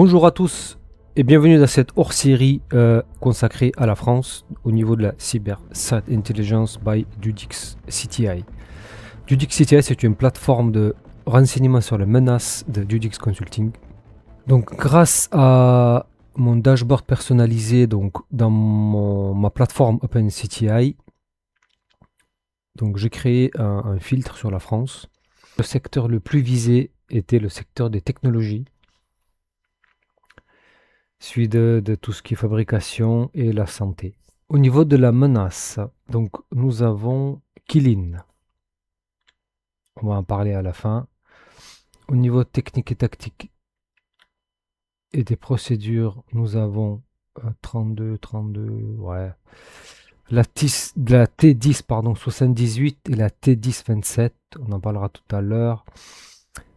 Bonjour à tous et bienvenue dans cette hors-série consacrée à la France au niveau de la Cyber Threat Intelligence by Dudix CTI. Dudix CTI, c'est une plateforme de renseignement sur les menaces de Dudix Consulting. Donc grâce à mon dashboard personnalisé donc, dans ma plateforme OpenCTI, donc j'ai créé un filtre sur la France. Le secteur le plus visé était le secteur des technologies, suivi de tout ce qui est fabrication et la santé. Au niveau de la menace, donc nous avons Kylin. On va en parler à la fin. Au niveau technique et tactique et des procédures, nous avons 32, ouais. La T10, pardon, 78 et la T10, 27. On en parlera tout à l'heure.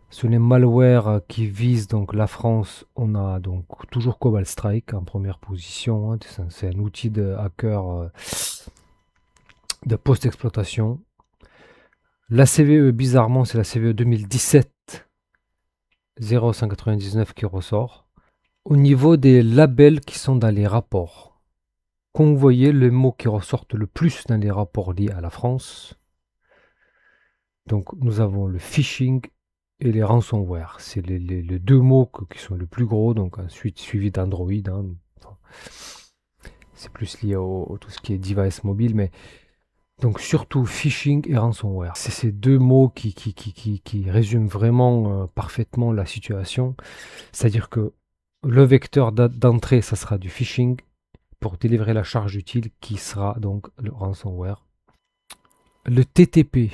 Sur les malwares qui visent donc la France, on a donc toujours Cobalt Strike en première position. C'est un outil de hacker de post-exploitation. La CVE, bizarrement, c'est la CVE 2017 0199 qui ressort. Au niveau des labels qui sont dans les rapports, quand vous voyez les mots qui ressortent le plus dans les rapports liés à la France, donc nous avons le phishing et les ransomware. C'est les deux mots qui sont les plus gros, donc ensuite suivi d'Android. C'est plus lié au tout ce qui est device mobile, mais donc surtout phishing et ransomware. C'est ces deux mots qui résument vraiment parfaitement la situation. C'est-à-dire que le vecteur d'entrée, ça sera du phishing pour délivrer la charge utile qui sera donc le ransomware. Le TTP.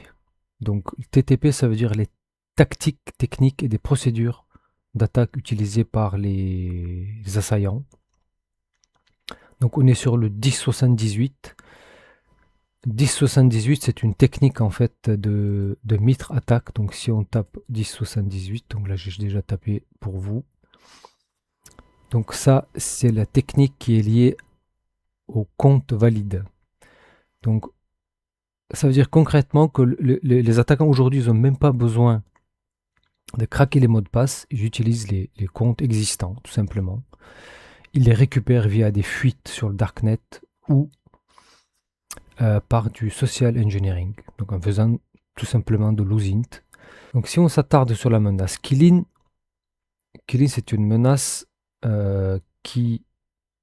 Donc le TTP, ça veut dire les tactiques, techniques et des procédures d'attaque utilisées par les assaillants. Donc on est sur le 1078. 1078, c'est une technique en fait de mitre attaque. Donc si on tape 1078, donc là j'ai déjà tapé pour vous. Donc ça, c'est la technique qui est liée au compte valide. Donc ça veut dire concrètement que les attaquants aujourd'hui, ils n'ont même pas besoin de craquer les mots de passe. Ils utilisent les comptes existants, tout simplement. Ils les récupèrent via des fuites sur le darknet ou par du social engineering, donc en faisant tout simplement de l'OSINT. Donc si on s'attarde sur la menace Kylin, c'est une menace qui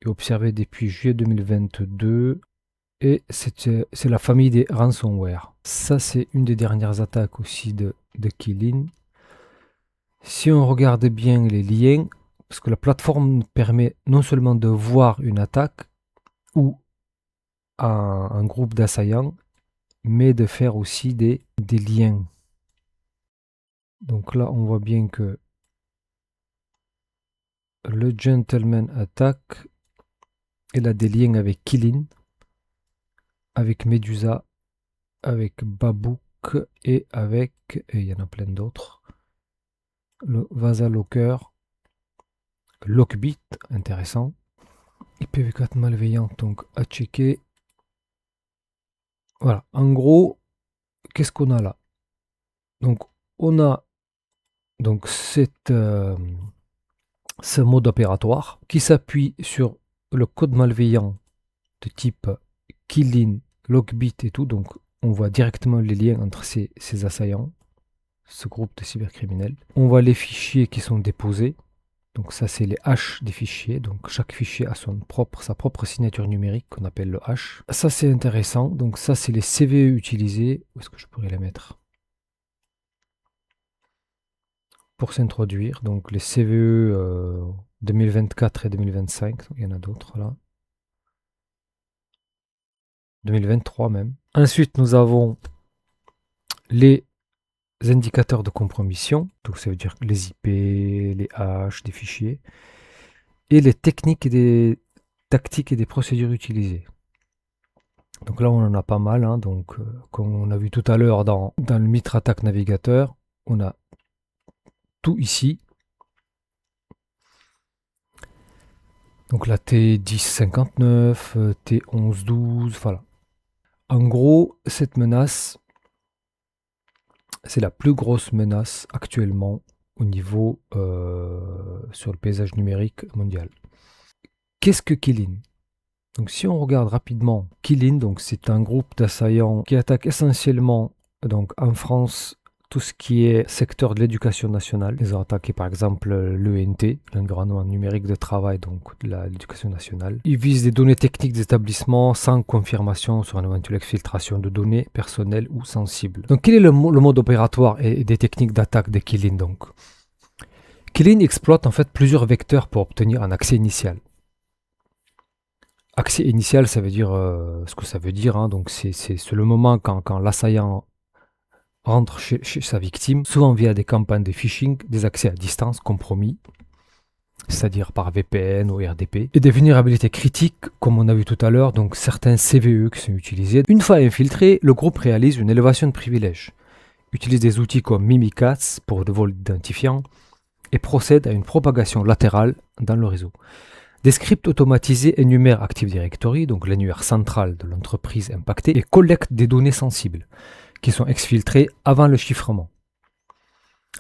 est observée depuis juillet 2022 et c'est la famille des ransomware. Ça, c'est une des dernières attaques aussi de Kylin. Si on regarde bien les liens, parce que la plateforme permet non seulement de voir une attaque ou un groupe d'assaillants, mais de faire aussi des liens. Donc là, on voit bien que le Gentleman attaque, il a des liens avec Kylin, avec Medusa, avec Babook et avec, et il y en a plein d'autres, le Vasa Locker, Lockbit, intéressant, IPv4 malveillant, donc à checker. Voilà, en gros, qu'est-ce qu'on a là? Donc, on a donc ce mode opératoire qui s'appuie sur le code malveillant de type Kylin, Lockbit et tout. Donc, on voit directement les liens entre ces assaillants, ce groupe de cybercriminels. On voit les fichiers qui sont déposés. Donc ça, c'est les hashes des fichiers. Donc chaque fichier a sa propre signature numérique qu'on appelle le hash. Ça, c'est intéressant. Donc ça, c'est les CVE utilisés. Où est-ce que je pourrais les mettre pour s'introduire? Donc les CVE 2024 et 2025. Il y en a d'autres là. 2023 même. Ensuite, nous avons les indicateurs de compromission. Donc ça veut dire les IP, les hashes des fichiers. Et les techniques et des tactiques et des procédures utilisées. Donc là, on en a pas mal. Donc, comme on a vu tout à l'heure dans le Mitre Attack Navigateur, on a tout ici. Donc la T1059, T1112, voilà. En gros, cette menace, c'est la plus grosse menace actuellement au niveau sur le paysage numérique mondial. Qu'est-ce que Qilin? Donc si on regarde rapidement Qilin, donc c'est un groupe d'assaillants qui attaque essentiellement donc en France tout ce qui est secteur de l'éducation nationale. Ils ont attaqué par exemple l'ENT, l'environnement numérique de travail, donc de l'éducation nationale. Ils visent des données techniques des établissements sans confirmation sur une éventuelle exfiltration de données personnelles ou sensibles. Donc quel est le mode opératoire et des techniques d'attaque de Qilin donc? Qilin exploite en fait plusieurs vecteurs pour obtenir un accès initial. Accès initial, ça veut dire ce que ça veut dire, hein. Donc c'est le moment quand l'assaillant rentre chez sa victime, souvent via des campagnes de phishing, des accès à distance compromis, c'est-à-dire par VPN ou RDP, et des vulnérabilités critiques, comme on a vu tout à l'heure, donc certains CVE qui sont utilisés. Une fois infiltré, le groupe réalise une élévation de privilèges, utilise des outils comme Mimikatz pour le vol d'identifiants, et procède à une propagation latérale dans le réseau. Des scripts automatisés énumèrent Active Directory, donc l'annuaire central de l'entreprise impactée, et collectent des données sensibles, qui sont exfiltrées avant le chiffrement.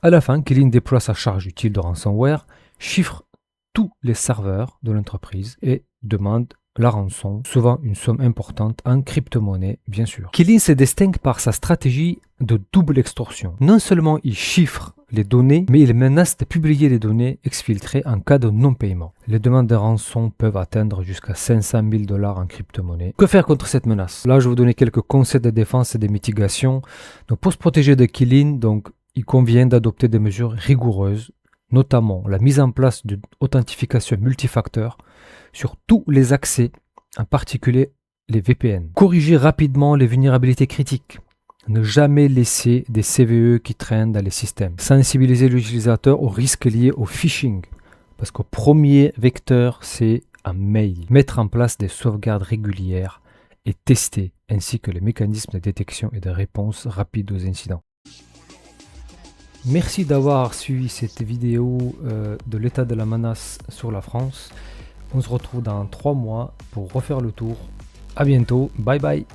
À la fin, Qilin déploie sa charge utile de ransomware, chiffre tous les serveurs de l'entreprise et demande la rançon, souvent une somme importante en crypto-monnaie, bien sûr. Qilin se distingue par sa stratégie de double extorsion. Non seulement il chiffre les données, mais il menace de publier les données exfiltrées en cas de non-paiement. Les demandes de rançon peuvent atteindre jusqu'à 500 000 $ en crypto-monnaie. Que faire contre cette menace? Là, je vais vous donner quelques conseils de défense et de mitigation. Donc, pour se protéger de Qilin, donc, il convient d'adopter des mesures rigoureuses, notamment la mise en place d'une authentification multifacteur sur tous les accès, en particulier les VPN. Corriger rapidement les vulnérabilités critiques. Ne jamais laisser des CVE qui traînent dans les systèmes. Sensibiliser l'utilisateur aux risques liés au phishing. Parce qu'au premier vecteur, c'est un mail. Mettre en place des sauvegardes régulières et tester, ainsi que les mécanismes de détection et de réponse rapide aux incidents. Merci d'avoir suivi cette vidéo de l'état de la menace sur la France. On se retrouve dans 3 mois pour refaire le tour. À bientôt, bye bye.